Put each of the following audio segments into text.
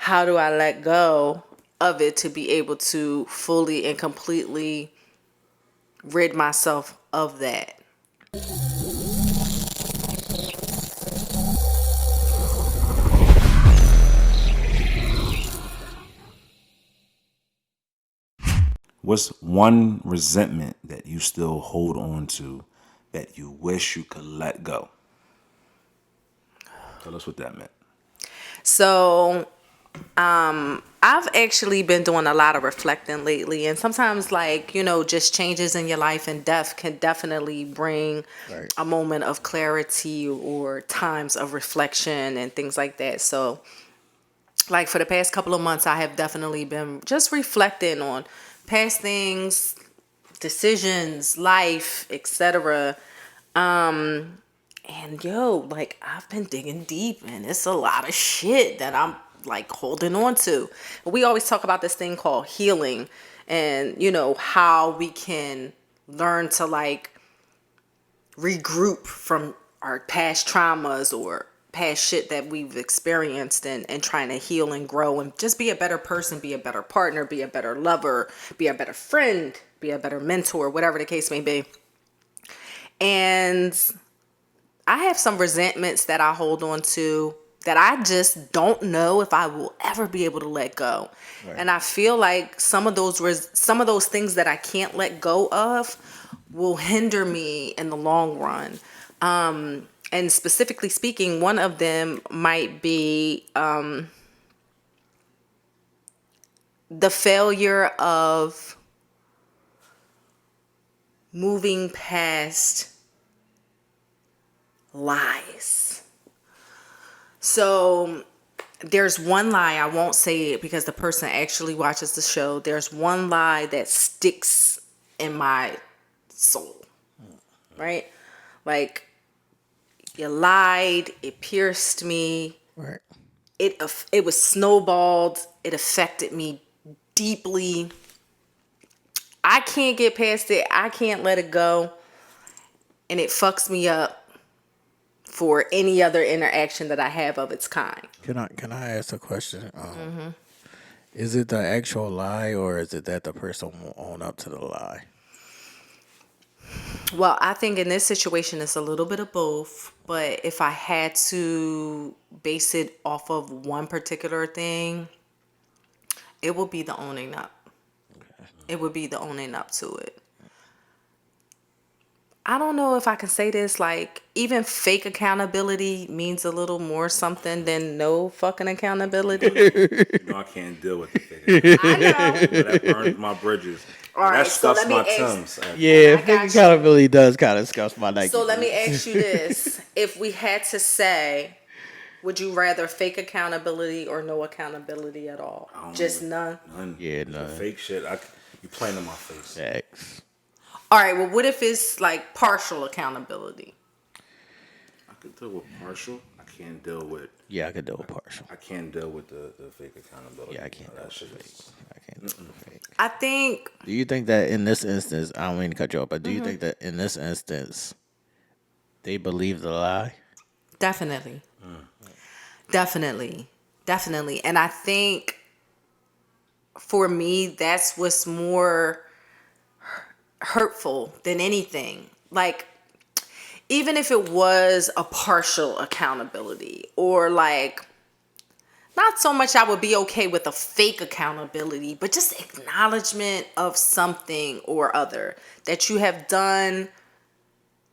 how do I let go of it to be able to fully and completely rid myself of that? What's one resentment that you still hold on to that you wish you could let go? Tell us what that meant. So, I've actually been doing a lot of reflecting lately, and sometimes, like, just changes in your life and death can definitely bring Right. a moment of clarity or times of reflection and things like that. So, like, for the past couple of months, I have definitely been just reflecting on past things, decisions, life, etc. And like, I've been digging deep, and it's a lot of shit that I'm like holding on to. We always talk about this thing called healing, and how we can learn to like regroup from our past traumas or past shit that we've experienced, and trying to heal and grow and just be a better person, be a better partner, be a better lover, be a better friend, be a better mentor, whatever the case may be. And I have some resentments that I hold on to that I just don't know if I will ever be able to let go. Right. And I feel like some of those things that I can't let go of will hinder me in the long run. And specifically speaking, one of them might be the failure of moving past lies. So there's one lie, I won't say it because the person actually watches the show. There's one lie that sticks in my soul, right? Like, you lied, it pierced me, Right. it was snowballed, it affected me deeply. I can't get past it, I can't let it go, and it fucks me up for any other interaction that I have of its kind. Can I ask a question? Is it the actual lie, or is it that the person won't own up to the lie? Well, I think in this situation it's a little bit of both, but if I had to base it off of one particular thing, it would be the owning up. It would be the owning up to it. I don't know if I can say this, like, even fake accountability means a little more something than no fucking accountability. I can't deal with the fake. I know. That burns my bridges. All That right, so scuffs let me my ask. Timbs. And Yeah, I fake got you. accountability does kind of scuff my Nike So let me boots. ask you this. If we had to say, would you rather fake accountability or no accountability at all? Just none? None. Yeah, The no. fake shit. You playing in my face. Facts. All right, well, what if it's like partial accountability? I could deal with partial. I can't deal with. Yeah, I could do a partial. I can't deal with the fake accountability. Yeah, I can't do That a shit fake. is. I can't do a fake. I think, Do you think that in this instance, I don't mean to cut you off, but do you think that in this instance, they believe the lie? definitely. Definitely. Definitely. And I think for me, that's what's more hurtful than anything. Like, even if it was a partial accountability, or like, not so much I would be okay with a fake accountability, but just acknowledgement of something or other that you have done,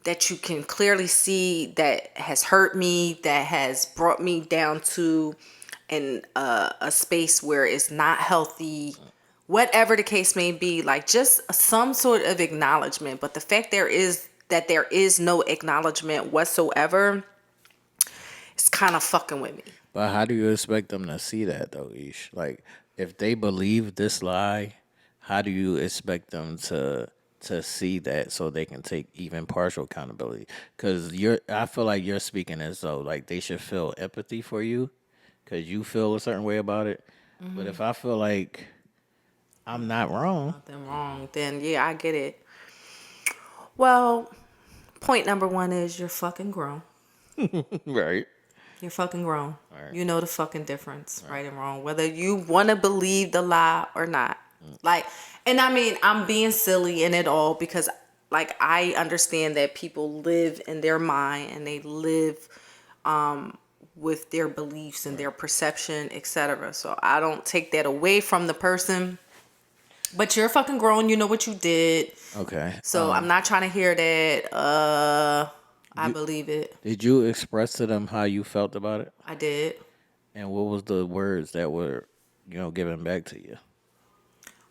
that you can clearly see that has hurt me, that has brought me down to a space where it's not healthy, whatever the case may be. Like, just some sort of acknowledgement. But the fact there is no acknowledgement whatsoever, it's kind of fucking with me. But how do you expect them to see that though, Ish? Like, if they believe this lie, how do you expect them to see that so they can take even partial accountability? Because I feel like you're speaking as though like they should feel empathy for you, because you feel a certain way about it. But if I feel like I'm not wrong, Nothing wrong, then yeah, I get it. Well, point number one is you're fucking grown. right? You're fucking grown. Right. You know the fucking difference, right and wrong, whether you want to believe the lie or not. Like, and I mean, I'm being silly in it all because, like, I understand that people live in their mind and they live with their beliefs and their perception, etc. So I don't take that away from the person. But you're fucking grown. You know what you did. Okay. So I'm not trying to hear that. I believe it. Did you express to them how you felt about it? I did. And what was the words that were, given back to you?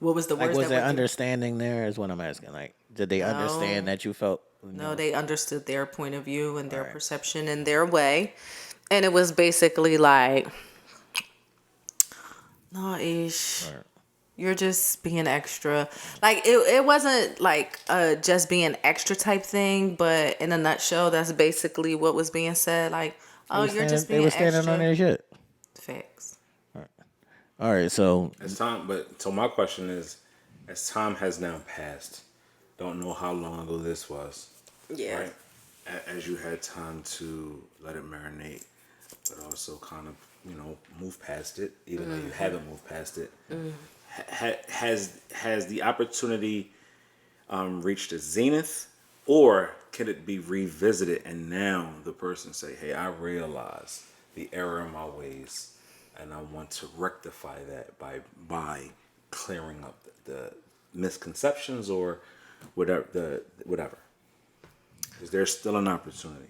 What was the Like, words was that there were given? understanding there? Is what I'm asking. Like, did they understand that you felt? No, they understood their point of view and their Right. perception and their way. And it was basically like, no, Ish, Right. you're just being extra. Like, it wasn't like just being extra type thing, but in a nutshell, that's basically what was being said. Like, oh, you're just They being were standing extra. on their shit. Facts. All right. So So my question is, as time has now passed, don't know how long ago this was, Yeah. right? As you had time to let it marinate, but also kind of, move past it, even though you haven't moved past it. Has the opportunity reached a zenith, or could it be revisited and now the person say, hey, I realize the error in my ways and I want to rectify that by clearing up the misconceptions or whatever. Is there still an opportunity?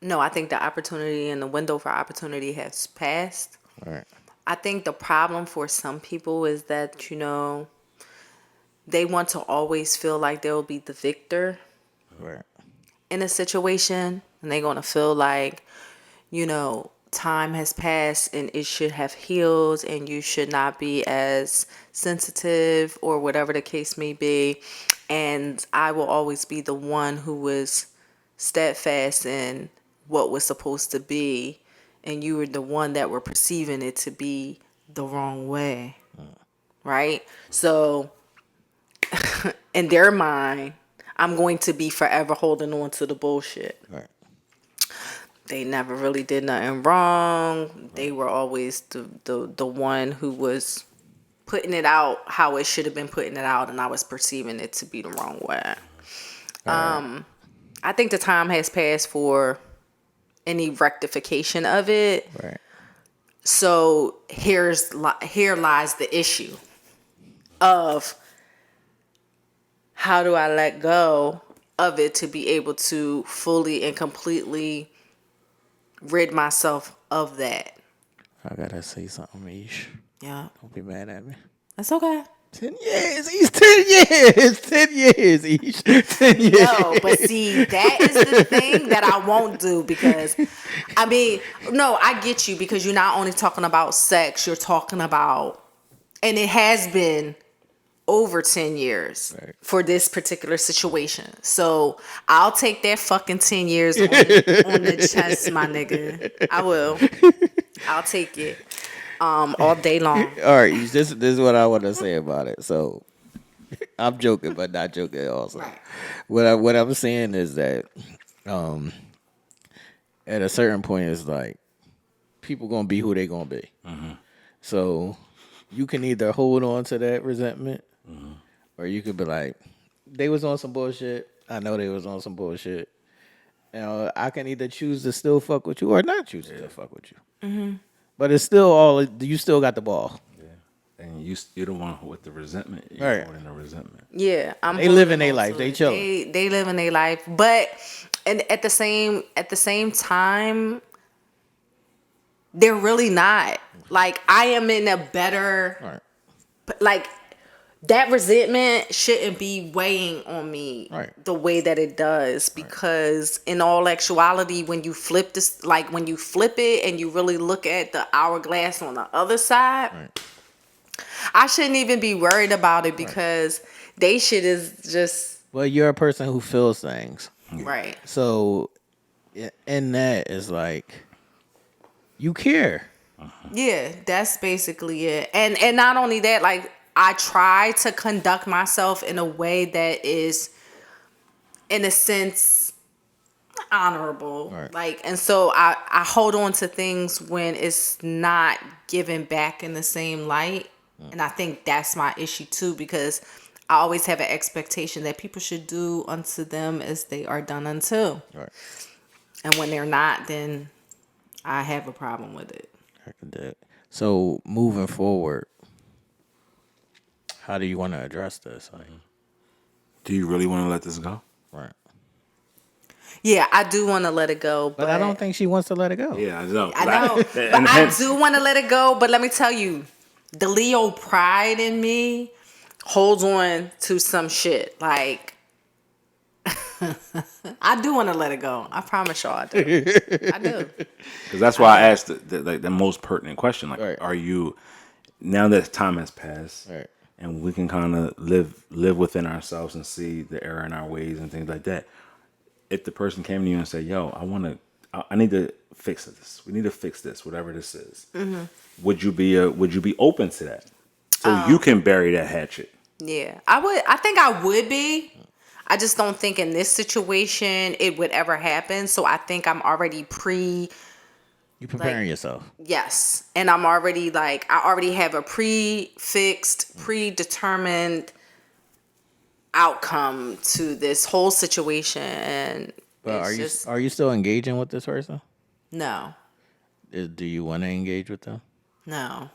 No, I think the opportunity and the window for opportunity has passed. all right. I think the problem for some people is that, they want to always feel like they'll be the victor Right. in a situation. And they're going to feel like, time has passed and it should have healed and you should not be as sensitive or whatever the case may be. And I will always be the one who was steadfast in what was supposed to be. And you were the one that were perceiving it to be the wrong way. Right? So in their mind, I'm going to be forever holding on to the bullshit. Right. They never really did nothing wrong. They were always the one who was putting it out how it should have been putting it out, and I was perceiving it to be the wrong way. I think the time has passed for any rectification of it. Right. So here lies the issue of how do I let go of it to be able to fully and completely rid myself of that. I gotta say something, Ish. Yeah, Don't be mad at me. that's okay. 10 years, Ish. 10 years. 10 years, Ish. 10 years. No, but see, that is the thing that I won't do because, no, I get you because you're not only talking about sex, you're talking about, and it has been over 10 years Right. for this particular situation. So I'll take that fucking 10 years on the chest, my nigga. I will. I'll take it all day long. All right, Ish, this is what I want to say about it. So I'm joking, but not joking also. Right. What I'm saying is that at a certain point, it's like people gonna be who they gonna be. So you can either hold on to that resentment, or you could be like, they was on some bullshit. I know they was on some bullshit. I can either choose to still fuck with you or not choose to still fuck with you. But it's still you still got the ball. And you're the one with the resentment. You're Right. holding the resentment. Yeah, They living their life. They chilling. They living their life, but and at the same time, they're really not. Like I am in a better Right. like that resentment shouldn't be weighing on me Right. the way that it does because in all actuality when you flip this like when you flip it and you really look at the hourglass on the other side, Right. I shouldn't even be worried about it because they shit is just Well, you're a person who feels things. right. So in that is like you care. Yeah, that's basically it. And not only that, like I try to conduct myself in a way that is in a sense honorable. Right. Like, and so I hold on to things when it's not given back in the same light. And I think that's my issue too, because I always have an expectation that people should do unto them as they are done unto. Right. And when they're not, then I have a problem with it. I can do it. So moving forward, how do you want to address this? Like, Do you really want to let this go? right. Yeah, I do want to let it go, But I don't think she wants to let it go. Yeah, I know. I know, but And I hence, do want to let it go. But let me tell you, the Leo pride in me holds on to some shit. Like, I do want to let it go. I promise y'all, I do. I do. because that's why I asked the most pertinent question. Like, Right. are you, now that time has passed, Right. and we can kind of live within ourselves and see the error in our ways and things like that. If the person came to you and said, "Yo, I need to fix this. We need to fix this, whatever this is," would you be open to that? So you can bury that hatchet. Yeah, I would. I think I would be. I just don't think in this situation it would ever happen. So I think I'm already You preparing like, yourself. yes. And I'm already like, I already have a predetermined outcome to this whole situation. And But it's just, are you still engaging with this person? no, Do you want to engage with them? no,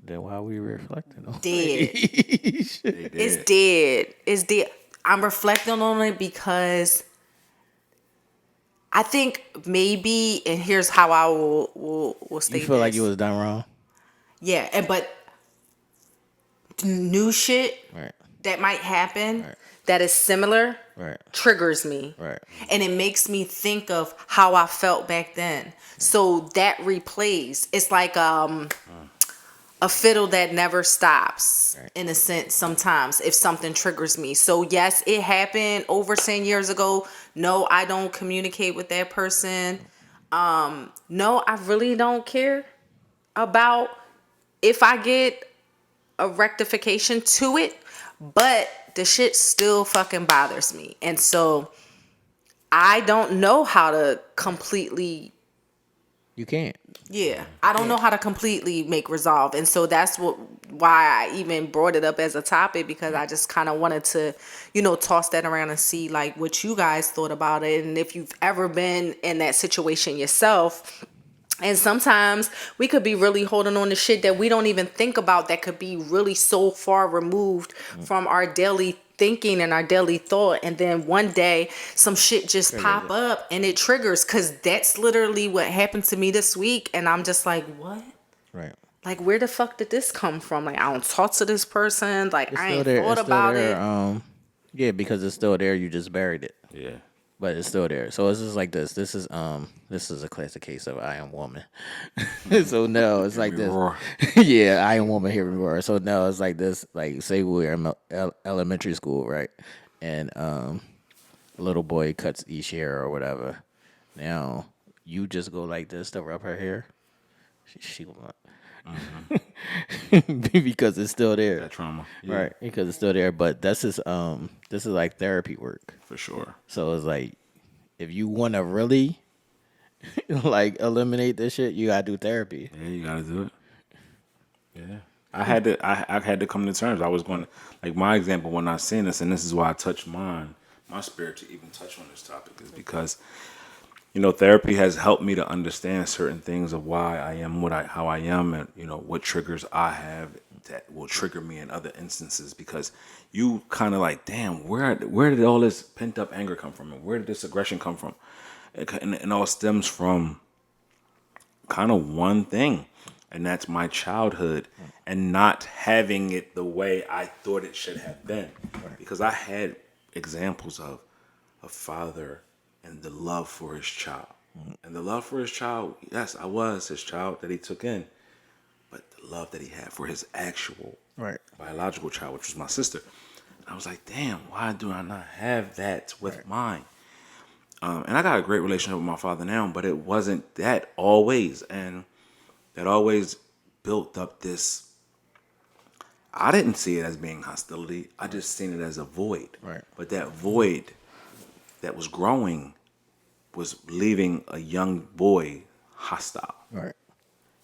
Then why are we reflecting on dead. it? They did. It's dead. It's dead. I'm reflecting on it because I think maybe, and here's how I will You state feel like this. you was done wrong? Yeah, and but new shit Right. that might happen Right. that is similar Right. triggers me. Right. And it makes me think of how I felt back then. So that replays. It's like a fiddle that never stops, Right. in a sense, sometimes if something triggers me. So yes, it happened over 10 years ago. No, I don't communicate with that person. No, I really don't care about if I get a rectification to it, but the shit still fucking bothers me. And so I don't know how to completely, You can't. I don't know how to completely make resolve. And so that's why I even brought it up as a topic, because I just kind of wanted to, toss that around and see like what you guys thought about it. And if you've ever been in that situation yourself. And sometimes we could be really holding on to shit that we don't even think about, that could be really so far removed from our daily thinking and our daily thought. And then one day some shit just pop up and it triggers, because that's literally what happened to me this week. And I'm just like, what? Right. Like, where the fuck did this come from? Like, I don't talk to this person. Like, It's I still ain't there. thought It's still about there. it. Yeah, because it's still there. You just buried it, Yeah. but it's still there. So it's just like this. This is a classic case of I am woman. So no, it's like me this. roar. Yeah, I am woman. Here we are. So no, it's like this. Like say we're in elementary school, right? And a little boy cuts each hair or whatever. Now you just go like this to rub her hair. She will not. Because it's still there. That trauma. Yeah, Right, because it's still there. But this is like therapy work. for sure. So it's like if you want to really like eliminate this shit, you gotta do therapy. Yeah, you gotta do it. Yeah. I had to come to terms. I was going to, like, my example when I seen this, and this is why I touched my spirit to even touch on this topic, is because therapy has helped me to understand certain things of why I am how I am, and what triggers I have that will trigger me in other instances. Because you kind of like, damn, where did all this pent up anger come from, and where did this aggression come from? And all stems from kind of one thing, and that's my childhood and not having it the way I thought it should have been. Because I had examples of a father and the love for his child. And the love for his child, yes, I was his child that he took in, but the love that he had for his actual Right. biological child, which was my sister. And I was like, damn, why do I not have that with mine? And I got a great relationship with my father now, but it wasn't that always. And that always built up this. I didn't see it as being hostility. I just seen it as a void. Right. But that void that was growing was leaving a young boy hostile, Right.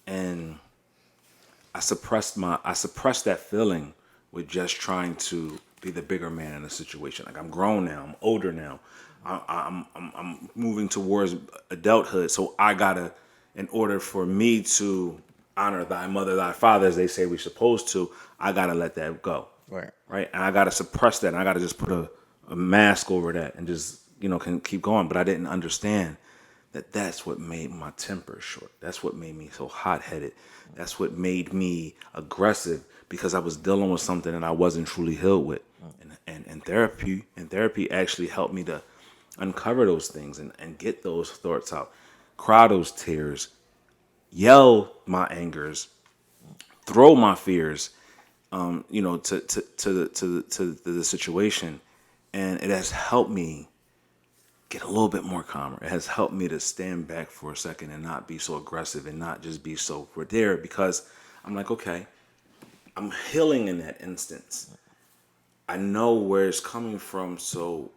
and I suppressed that feeling with just trying to be the bigger man in the situation. Like I'm grown now, I'm older now, I'm moving towards adulthood. So I gotta, in order for me to honor thy mother, thy father, as they say we're supposed to, I gotta let that go, Right. right? And I gotta suppress that, and I gotta just put a mask over that, and just can keep going. But I didn't understand that that's what made my temper short. That's what made me so hot-headed. That's what made me aggressive, because I was dealing with something that I wasn't truly healed with. And therapy actually helped me to uncover those things and get those thoughts out, cry those tears, yell my angers, throw my fears, to the situation, and it has helped me get a little bit more calmer. It has helped me to stand back for a second and not be so aggressive and not just be so for there, because I'm like, okay, I'm healing in that instance. I know where it's coming from, so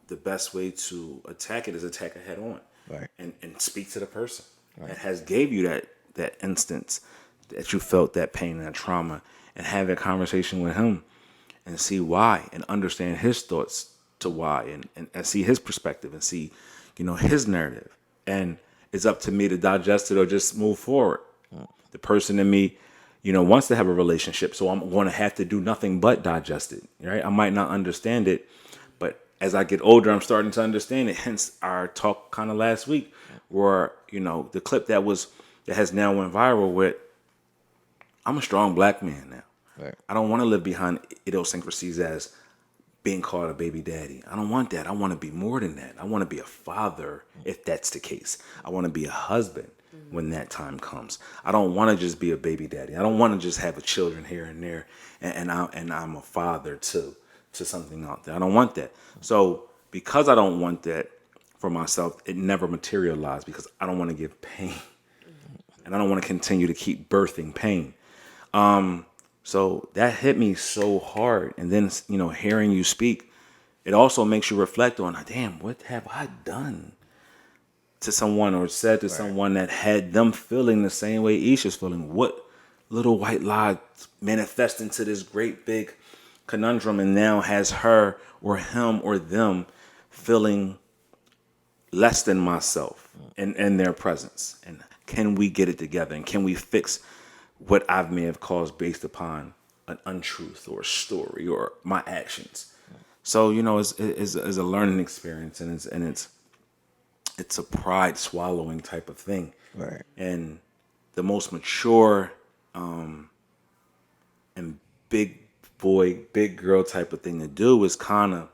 the best way to attack it is attack it head on, Right. and speak to the person that has gave you that instance that you felt that pain and that trauma, and have that conversation with him and see why and understand his thoughts to why, and see his perspective and see his narrative, and it's up to me to digest it or just move forward. The person in me wants to have a relationship, so I'm going to have to do nothing but digest it, right? I might not understand it, but as I get older, I'm starting to understand it. Hence our talk kind of last week, where the clip that has now went viral with, I'm a strong black man now. Right. I don't want to live behind idiosyncrasies as being called a baby daddy. I don't want that. I want to be more than that. I want to be a father if that's the case. I want to be a husband when that time comes. I don't want to just be a baby daddy. I don't want to just have a children here and there, and I'm a father to something out there. I don't want that. So because I don't want that for myself, it never materialized, because I don't want to give pain, and I don't want to continue to keep birthing pain. So that hit me so hard. And then, hearing you speak, it also makes you reflect on, damn, what have I done to someone or said to someone that had them feeling the same way Isha's feeling? What little white lie manifest into this great big conundrum, and now has her or him or them feeling less than myself in their presence? And can we get it together? And can we fix what I may have caused based upon an untruth or a story or my actions? So it's a learning experience, and it's a pride swallowing type of thing. Right. And the most mature and big boy, big girl type of thing to do is kind of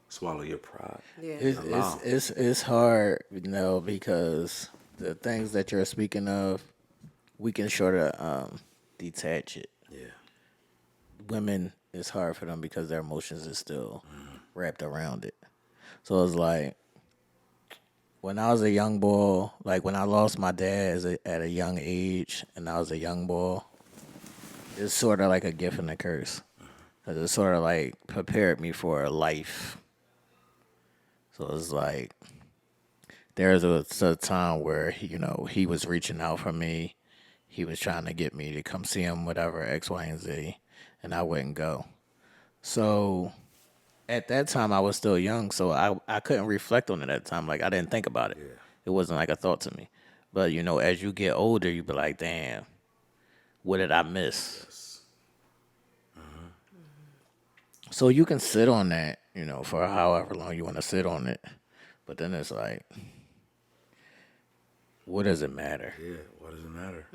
swallow your pride. Yeah. It's hard, because the things that you're speaking of, we can sort of detach it. Yeah. Women, it's hard for them because their emotions is still wrapped around it. So it's like when I was a young boy, like when I lost my dad at a young age, and I was a young boy, it's sort of like a gift and a curse. 'Cause it sort of like prepared me for a life. So it's like there's a time where he was reaching out for me. He was trying to get me to come see him, whatever, X, Y, and Z, and I wouldn't go. So at that time, I was still young, so I couldn't reflect on it at the time. Like, I didn't think about it. Yeah. It wasn't like a thought to me. But, as you get older, you be like, damn, what did I miss? Yes. So you can sit on that, for however long you want to sit on it. But then it's like, what does it matter? Yeah. What does it matter?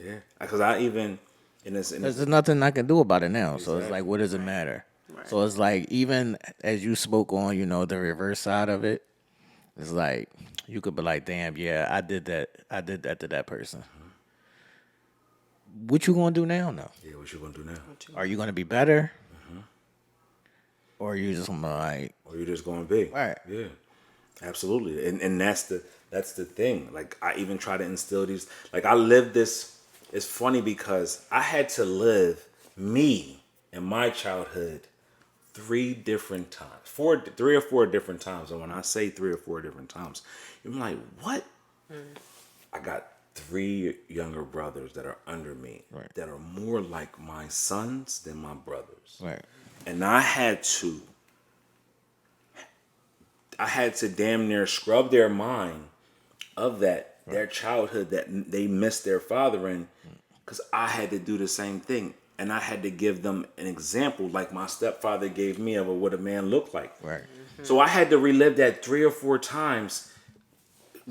Yeah. Because I even in this There's nothing I can do about it now. So it's like, Exactly. what does it matter? Right. So it's like, even as you spoke on, the reverse side of it, it's like, you could be like, damn, yeah, I did that. I did that to that person. What you gonna do now? No. yeah, what you gonna do now? Are you gonna be better? Or are you just gonna like, Or you just gonna be? right? Yeah. Absolutely. And that's the thing. Like, I even try to instill these, like, I live this. It's funny because I had to live me in my childhood 3 different times, 3 or 4 different times. And when I say 3 or 4 different times, you're like, what? I got 3 younger brothers that are under me that are more like my sons than my brothers. Right. And I had to damn near scrub their mind of that, their childhood that they missed their father in, because I had to do the same thing. And I had to give them an example like my stepfather gave me of what a man looked like. Right. So I had to relive that 3 or 4 times,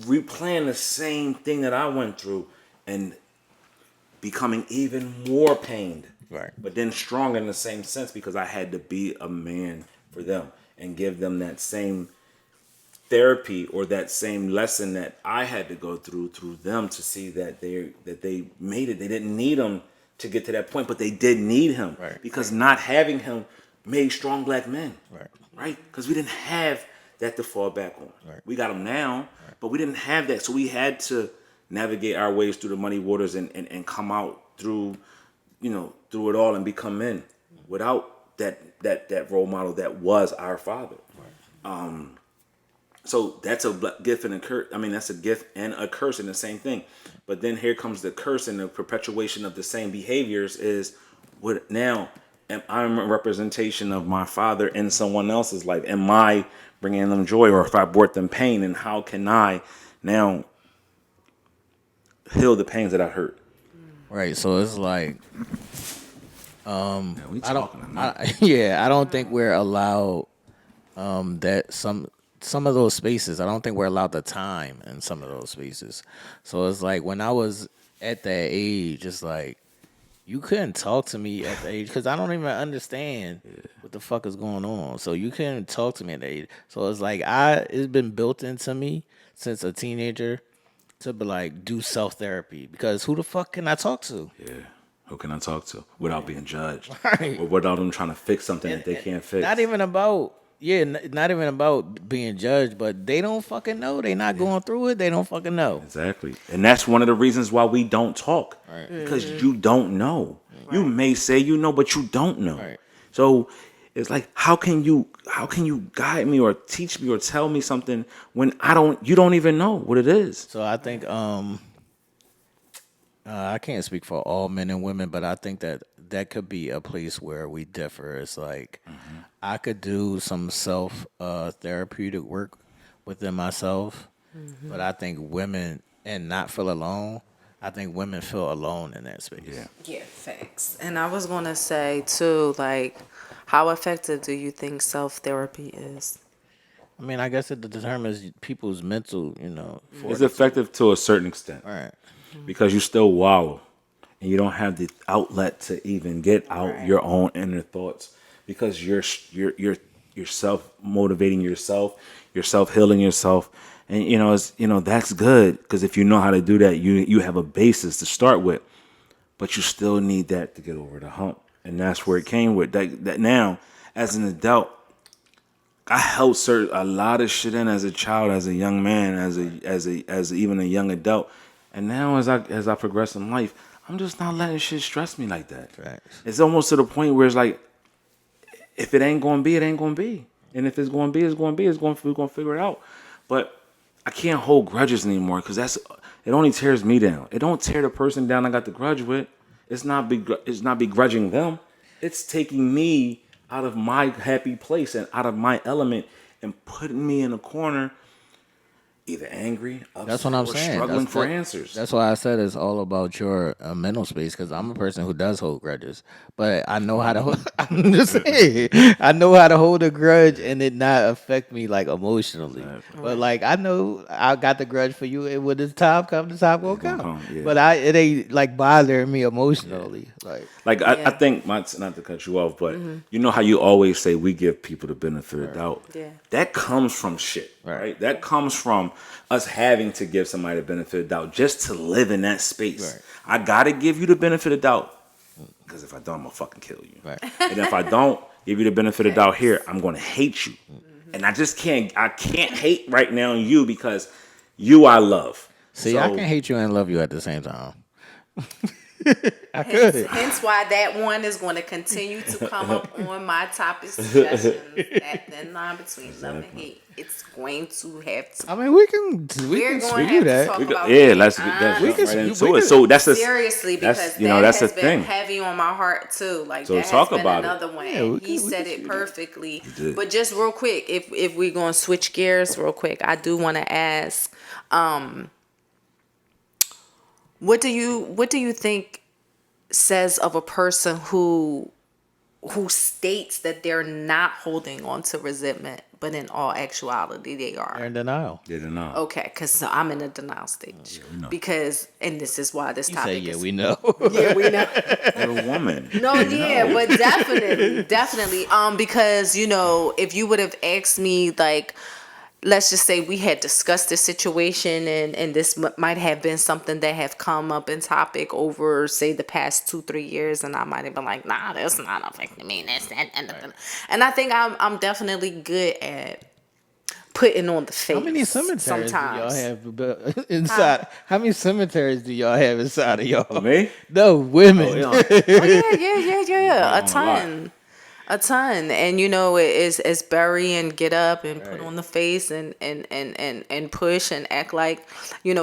replaying the same thing that I went through and becoming even more pained. Right. But then strong in the same sense because I had to be a man for them and give them that same therapy or that same lesson that I had to go through them to see that they made it. They didn't need him to get to that point, but they did need him because not having him made strong black men. Right? Because we didn't have that to fall back on. We got him now, but we didn't have that. So we had to navigate our ways through the muddy waters and come out through it all and become men without that role model that was our father. So that's a gift and a curse. I mean, that's a gift and a curse in the same thing. But then here comes the curse and the perpetuation of the same behaviors is what now I'm a representation of my father in someone else's life. Am I bringing them joy, or if I brought them pain, and how can I now heal the pains that I hurt? Right. So it's like, We I don't. talking I don't think we're allowed that some of those spaces. I don't think we're allowed the time in some of those spaces. So it's like when I was at that age, it's like you couldn't talk to me at the age because I don't even understand what the fuck is going on. So you couldn't talk to me at the age. So it's like it's been built into me since a teenager to be like do self therapy because who the fuck can I talk to? Yeah. Who can I talk to without being judged? Right. Or without them trying to fix something that they can't fix? Not even about not even about being judged, but they don't fucking know. They not going through it. They don't fucking know. Exactly. And that's one of the reasons why we don't talk. Right. Because you don't know. Right. You may say you know, but you don't know. Right. So it's like, how can you guide me or teach me or tell me something when you don't even know what it is? So I think I can't speak for all men and women, but I think that could be a place where we differ. It's like I could do some self therapeutic work within myself, but I think women and not feel alone. I think women feel alone in that space. Yeah, facts. And I was gonna say too, like, how effective do you think self therapy is? I mean, I guess it determines people's mental, It's effective to a certain extent. Right. Because you still wallow and you don't have the outlet to even get out your own inner thoughts because you're self motivating yourself, you're self healing yourself, and that's good because if you know how to do that, you have a basis to start with, but you still need that to get over the hump, and that's where it came with that. Now, as an adult, I held a lot of shit in as a child, as a young man, as even a young adult. And now as I progress in life, I'm just not letting shit stress me like that. Right. It's almost to the point where it's like, if it ain't gonna be, it ain't gonna be. And if it's gonna be, it's gonna be. We're gonna figure it out. But I can't hold grudges anymore because it only tears me down. It don't tear the person down I got the grudge with. It's not begrudging them. It's taking me out of my happy place and out of my element and putting me in a corner, either angry, upset, That's what I'm or saying. struggling for answers. That's why I said it's all about your mental space because I'm a person who does hold grudges, but I know how to. I'm just saying, I know how to hold a grudge and it not affect me like emotionally. Exactly. But like I know I got the grudge for you, and when the time comes, the time gonna come. Yeah. But it ain't like bothering me emotionally. Like I think, not to cut you off, but you know how you always say we give people the benefit of the doubt? Yeah. That comes from shit, right? That comes from us having to give somebody the benefit of the doubt just to live in that space. Right. I got to give you the benefit of the doubt because if I don't, I'm going to fucking kill you. Right. And if I don't give you the benefit of the doubt here, I'm going to hate you. And I can't hate right now on you because you I love. see, So, I can hate you and love you at the same time. I could. Hence why that one is going to continue to come up on my topic suggestions. That line between love and hate. It's going to have to. I mean, we can We're going to do have to that. talk We could, about yeah, hate. let's jump We right could- into we it. could- So that's the Seriously, because that's that that's has the been thing. heavy on my heart too. Like So that let's has talk been about it. another one. Yeah, we He can- we said can it do perfectly. did. But just real quick, if we're going to switch gears real quick, I do want to ask, what do you think says of a person who states that they're not holding on to resentment, but in all actuality they They're are? in denial. Didn't know. Okay, because I'm in a denial stage. we know. Because, and this is why this You say, topic yeah, is... we know. Yeah, we know. You're a woman. No, yeah, but definitely. Because, if you would have asked me, like, let's just say we had discussed this situation and this might have been something that have come up in topic over, say, the past 2-3 years, and I might have been like, nah, that's not affecting me. And I think I'm definitely good at putting on the face. How many cemeteries sometimes. do y'all have inside? How many cemeteries do y'all have inside of y'all? Me? No, women. Yeah. Oh, yeah. On A ton. And it's bury and get up and put Right. on the face and push and act like,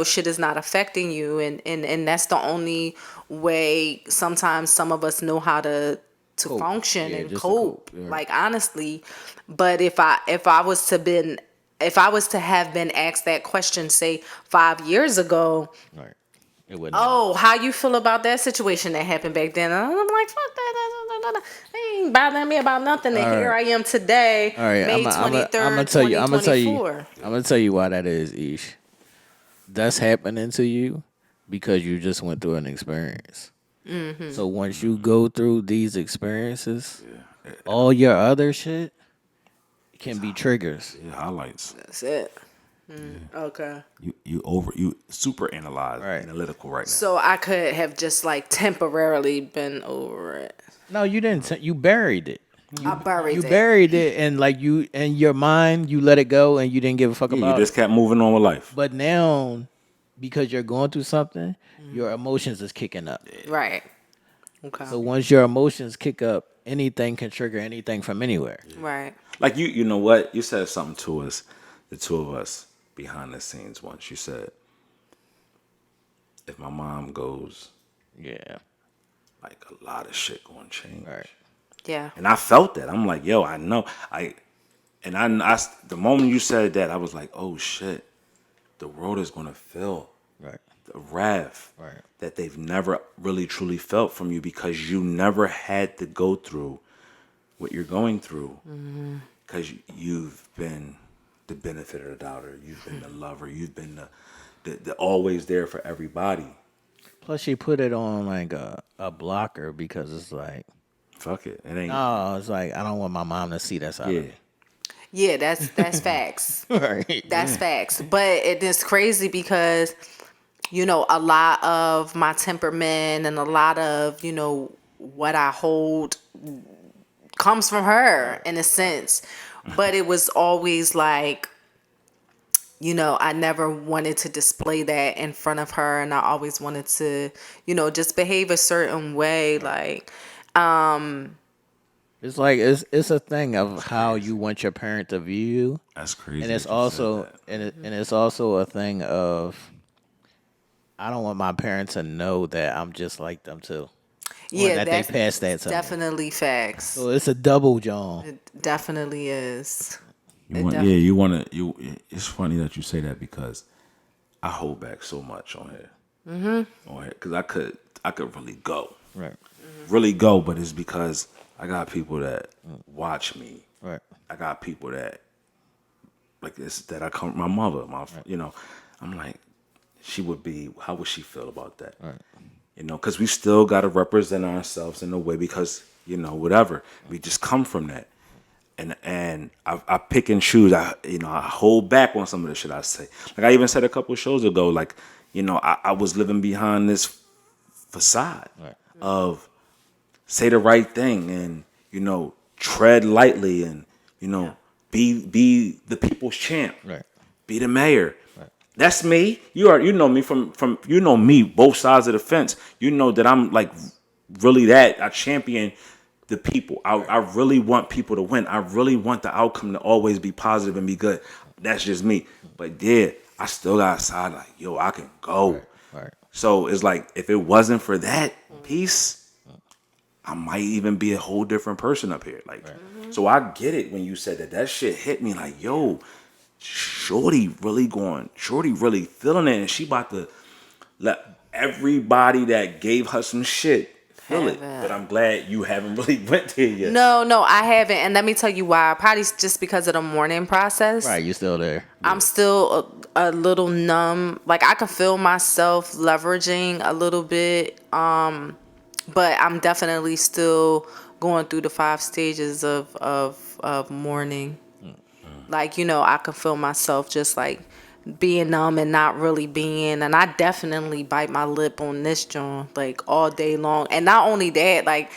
shit is not affecting you. And that's the only way sometimes some of us know how to Cope. function Yeah, and just to cope. cope, yeah. Like, honestly. But if I was to have been asked that question, say 5 years ago, Right. It wouldn't. oh, how you feel about that situation that happened back then? And I'm like, fuck that. They ain't bothering me about nothing. And All here right. I am today, All right, May 23rd, 2024. I'm gonna tell you why that is, Ish. That's happening to you because you just went through an experience. Mm-hmm. So once you go through these experiences, all your other shit can be triggers. Yeah, highlights. That's it. Okay. You super analyze, Right. analytical right now. So I could have just like temporarily been over it. No, you didn't. You buried it. I buried You it. buried it, and like you in your mind, you let it go, and you didn't give a fuck Yeah, about you just it. kept moving on with life. But now, because you're going through something, your emotions is kicking up. Right. Okay. So once your emotions kick up, anything can trigger anything from anywhere. Right. Like you know what? You said something to us, the two of us, behind the scenes once. You said, if my mom goes, Yeah. like a lot of shit gonna change. Right. Yeah. And I felt that. I'm like, yo, I know. The moment you said that, I was like, oh shit, the world is gonna feel Right. the wrath Right. that they've never really truly felt from you because you never had to go through what you're going through because you've been the benefit of the doubter, you've been the lover, you've been the always there for everybody. Plus, she put it on like a blocker because it's like, Fuck it, it ain't. oh, it's like I don't want my mom to see that side Yeah, of me. Yeah, that's facts. Right. That's facts. But it is crazy because, a lot of my temperament and a lot of, what I hold comes from her in a sense. But it was always like, I never wanted to display that in front of her. And I always wanted to, just behave a certain way. Like, It's like it's a thing of how you want your parent to view you, that's crazy. and it's that you said also that. and it's also a thing of I don't want my parents to know that I'm just like them too. Or that they passed that to me. definitely facts. So it's a double John. It definitely is. You want to. It's funny that you say that because I hold back so much on here. On here because I could really go, Right. really go, but it's because I got people that watch me. Right. I got people that like this that I come. My mother, I'm like, how would she feel about that? Right. Because we still got to represent ourselves in a way because, whatever. We just come from that. And I pick and choose. I hold back on some of the shit I say. Like I even said a couple of shows ago, like, I was living behind this facade of say the right thing and, tread lightly and, be the people's champ. Right. Be the mayor. That's me. You know me from both sides of the fence. You know that I'm like really that. I champion the people. I really want people to win. I really want the outcome to always be positive and be good. That's just me. But yeah, I still got a side like, yo, I can go. Right. So it's like, if it wasn't for that piece, I might even be a whole different person up here. Like, so I get it when you said that. That shit hit me like, yo, Shorty really feeling it, and she about to let everybody that gave her some shit feel it. Haven't. But I'm glad you haven't really went there yet. No, I haven't. And let me tell you why. Probably just because of the mourning process. Right, you still there. I'm still a little numb. Like, I can feel myself leveraging a little bit. But I'm definitely still going through the 5 stages of mourning. Like, I can feel myself just like being numb and not really being. And I definitely bite my lip on this joint like all day long. And not only that, like,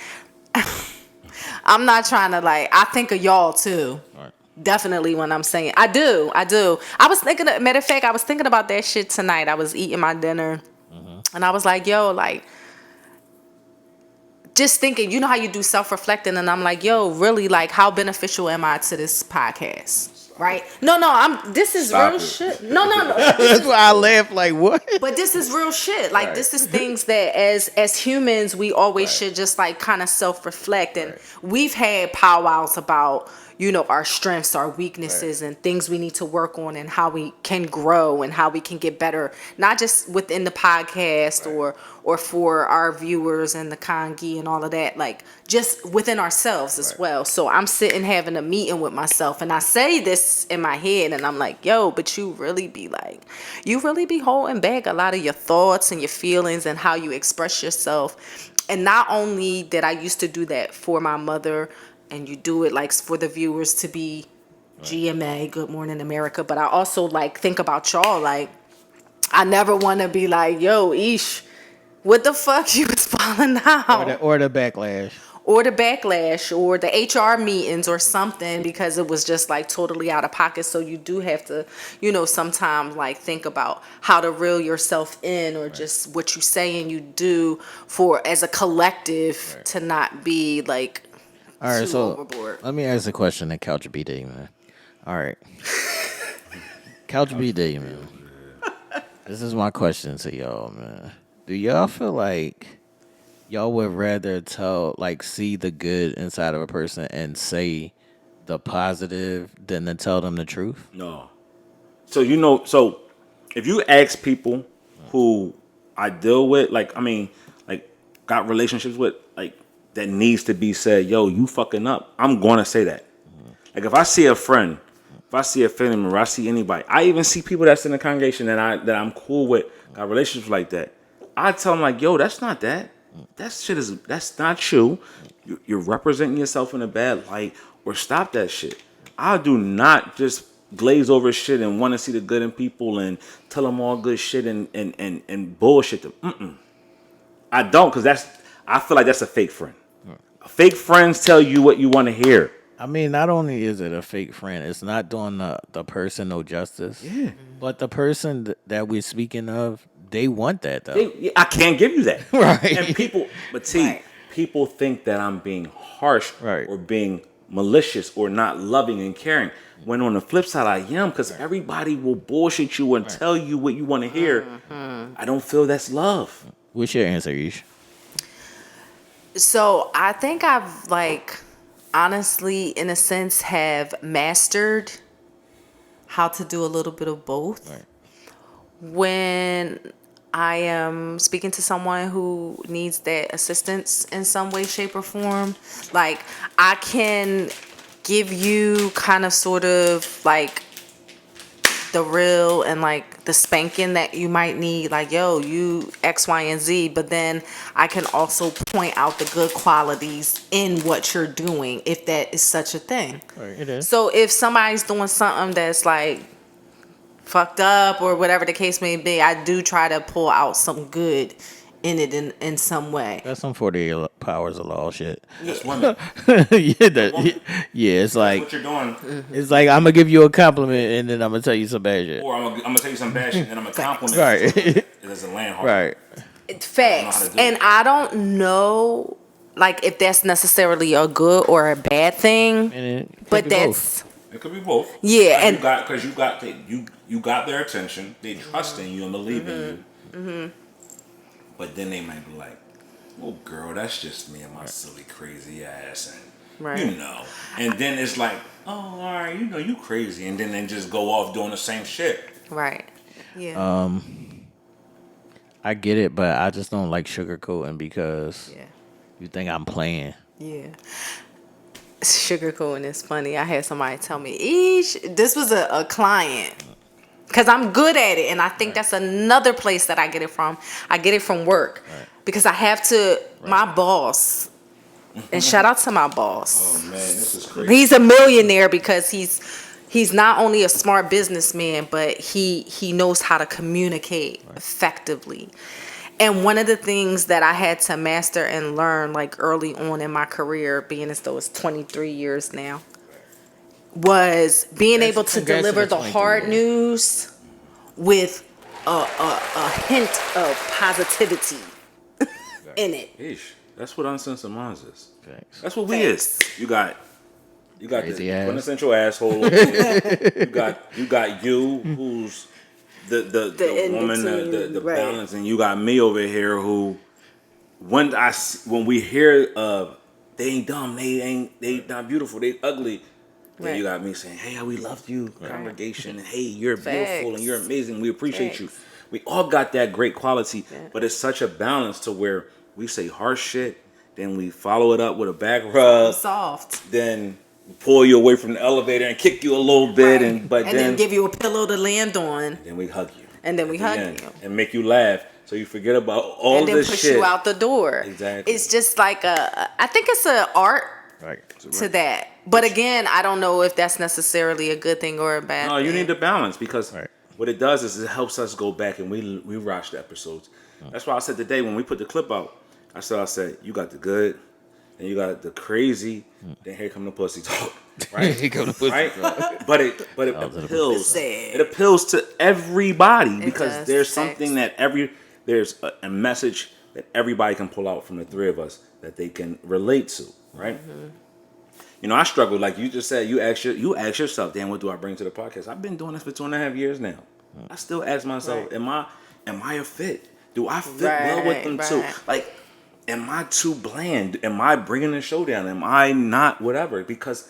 I'm not trying to, like, I think of y'all too. Right. Definitely when I'm saying I do. I was thinking, matter of fact, I was thinking about that shit tonight. I was eating my dinner and I was like, yo, like, just thinking, you know how you do self-reflecting, and I'm like, yo, really, like, how beneficial am I to this podcast? Right? No, this is Stop real it. shit. No. That's why I laugh. Like what? But this is real shit. Like, Right. this is things that as humans, we always should just like kind of self-reflect. And we've had powwows about, our strengths, our weaknesses, and things we need to work on, and how we can grow and how we can get better, not just within the podcast or for our viewers and the Kangi and all of that, like just within ourselves as well. So I'm sitting having a meeting with myself, and I say this in my head, and I'm like, yo, but you really be holding back a lot of your thoughts and your feelings and how you express yourself. And not only did I used to do that for my mother, and you do it like for the viewers to be GMA, Good Morning America, but I also like think about y'all. Like, I never want to be like, yo, Ish, what the fuck you was falling out? Or the backlash. Or the backlash or the HR meetings or something, because it was just like totally out of pocket. So you do have to, sometimes like think about how to reel yourself in, or just what you say and you do for as a collective to not be like All right, too so overboard. let me ask a question to Couch BD, man. All right. Couch BD, man. This is my question to y'all, man. Do y'all feel like y'all would rather see the good inside of a person and say the positive than to tell them the truth? No. So if you ask people who I deal with, like got relationships with, like that needs to be said, yo, you fucking up, I'm gonna say that. Like if I see a friend, if I see a family member, I see anybody, I even see people that's in the congregation that I'm cool with, got relationships like that, I tell them like, yo, that's not that. That's not you. You're representing yourself in a bad light, or stop that shit. I do not just glaze over shit and want to see the good in people and tell them all good shit and bullshit them. I don't, because I feel like that's a fake friend. Fake friends tell you what you want to hear. I mean, not only is it a fake friend, it's not doing the person no justice. Yeah. But the person that we're speaking of, they want that, though. I can't give you that. Right. And people think that I'm being harsh, Right. or being malicious or not loving and caring. When on the flip side, I am, because everybody will bullshit you and tell you what you want to hear. I don't feel that's love. What's your answer, Ish? So I think I've honestly, in a sense, have mastered how to do a little bit of both. Right. When I am speaking to someone who needs that assistance in some way, shape, or form, like I can give you kind of sort of like the real and like the spanking that you might need, like, yo, you X, Y, and Z, but then I can also point out the good qualities in what you're doing, if that is such a thing. Right, it is. So if somebody's doing something that's like fucked up or whatever the case may be, I do try to pull out some good in it in some way. That's some 48 powers of law shit. That's women. It's like What you're doing. it's like I'm gonna give you a compliment and then I'm gonna tell you some bad shit. Or I'm gonna tell you some bad shit and then I'm gonna compliment Right. you. It doesn't land hard. Right. Facts. And I don't know, like, if that's necessarily a good or a bad thing. And it could But be that's It could be both. Yeah, Like and you got their attention. They trust in you and believe in you. But then they might be like, "Oh, girl, that's just me and my silly, crazy ass," and right. you know. And then it's like, "Oh, all right, you know, you crazy," and then they just go off doing the same shit. Right. Yeah. I get it, but I just don't like sugarcoating because Yeah. you think I'm playing. Yeah. Sugarcoating is funny. I had somebody tell me, Eesh, this was a client. Because I'm good at it. And I think that's another place that I get it from. I get it from work. Right. Because I have to, my boss, and shout out to my boss. Oh man, this is crazy. He's a millionaire because he's not only a smart businessman, but he knows how to communicate effectively. And one of the things that I had to master and learn, like, early on in my career, being as though it's 23 years now, was being able to Congrats deliver to the the 23 hard years. news with a hint of positivity in it. Ish. That's what Uncensored Minds is. Facts. That's what we is. You got Crazy the ass. quintessential asshole. you got you who's the in woman, between, the right. balance, and you got me over here who when we hear they ain't dumb, they not beautiful, they ugly. Then you Right. got me saying, "Hey, we love you, congregation. And hey, you're beautiful and you're Facts. amazing. We appreciate you." Facts. We all got that great quality, Yeah. but it's such a balance to where we say harsh shit, then we follow it up with a back rub, Soft. then pull you away from the elevator and kick you a little bit, Right. and then then give you a pillow to land on. then we hug you, And then we at the hug end you. and make you laugh, so you forget about all And then this push shit. you out the door. Exactly. It's just like I think it's an art Right. to that. But again, I don't know if that's necessarily a good thing or a bad No, thing. you need to balance because Right. what it does is it helps us go back and we watch the episodes. That's why I said today when we put the clip out, I said you got the good, and you got the crazy, then here come the pussy talk, right? Here come the pussy right? talk. But it to the appeals. pussy. It appeals to everybody because does. there's Facts. something that there's a message that everybody can pull out from the three of us that they can relate to, right? You know, I struggle. Like you just said, you ask yourself, damn, what do I bring to the podcast? I've been doing this for 2.5 years now. I still ask myself, Right. am I a fit? Do I fit well with them too? Right. Like, am I too bland? Am I bringing the show down? Am I not whatever? Because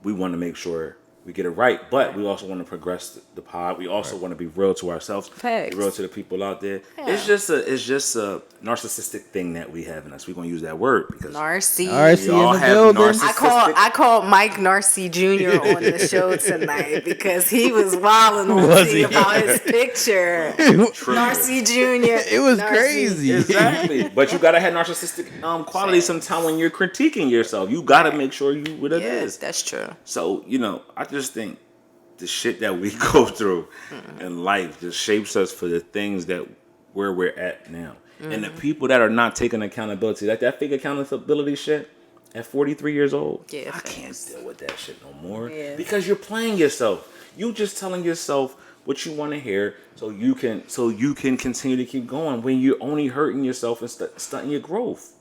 we want to make sure we get it right, but we also want to progress the pod. We also want to be real to ourselves, Facts. be real to the people out there. Yeah. It's just a narcissistic thing that we have in us. We're gonna use that word because Narcy. Narcy. we all in the have building. narcissistic. I called Mike Narcy Jr. on the show tonight because he was wilding on Was me he? about his picture. Narcy Jr. It was Narcy. crazy. Exactly, but you gotta have narcissistic qualities sometime when you're critiquing yourself. You gotta make sure you what it Yeah, is. that's true. So I just think the shit that we go through in life just shapes us for the things that where we're at now. And the people that are not taking accountability, like that fake accountability shit, at 43 years old, Yeah, I can't deal with that shit no more. Yeah. Because you're playing yourself. You just telling yourself what you want to hear, so you can continue to keep going when you're only hurting yourself and stunting your growth.